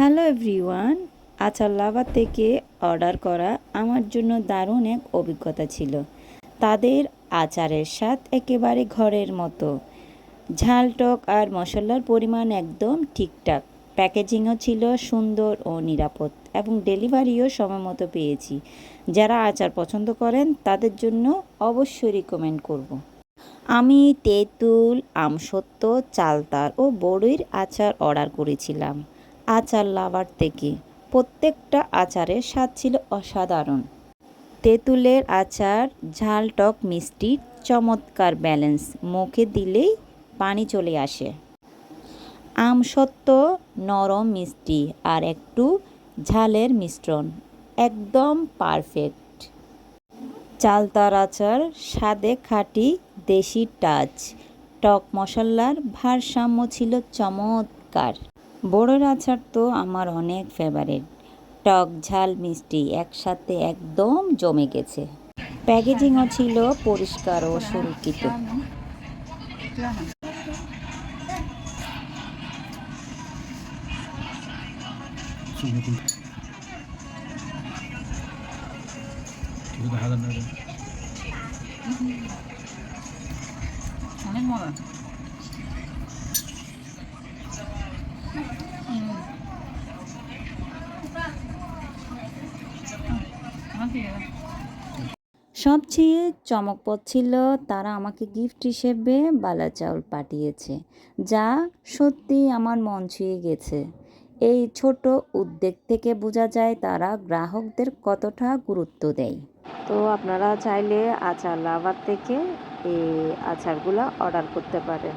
Hello everyone, আচার lava থেকে order করা আমার জন্য দারুণ এক অভিজ্ঞতা ছিল। তাদের আচারের স্বাদ একেবারে ঘরের মতো, ঝাল টক আর মশলার পরিমাণ একদম ঠিকঠাক। প্যাকেজিংও ছিল সুন্দর ও নিরাপদ এবং ডেলিভারিও সময় মতো পেয়েছি। যারা আচার পছন্দ করেন তাদের জন্য অবশ্যই রিকমেন্ড করব। আমি তেঁতুল, আমসত্ত্ব, চালতার ও বড়ির আচার অর্ডার করেছিলাম আচার লাভার থেকে। প্রত্যেকটা আচারের স্বাদ ছিল অসাধারণ। তেঁতুলের আচার ঝাল টক মিষ্টির চমৎকার ব্যালেন্স, মুখে দিলেই পানি চলে আসে। আমসত্ত্ব নরম মিষ্টি আর একটু ঝালের মিশ্রণ, একদম পারফেক্ট। চালতার আচার স্বাদে খাঁটি দেশি টাচ, টক মশলার ভারসাম্য ছিল চমৎকার। বড়ের আচার তো আমার অনেক ফেভারিট, টক ঝাল মিষ্টি একসাথে একদম জমে গেছে। প্যাকেজিংও ছিল পরিষ্কার ও সুরক্ষিত। অনেক মজা। সবচেয়ে চমকপ্রদ ছিল তারা আমাকে গিফট হিসেবে বালা চাউল পাঠিয়েছে, যা সত্যি আমার মন ছুঁয়ে গেছে। এই ছোট উদ্যোগ থেকে বোঝা যায় তারা গ্রাহকদের কতটা গুরুত্ব দেয়। তো আপনারা চাইলে আচার লাভার থেকে এই আচারগুলো অর্ডার করতে পারেন।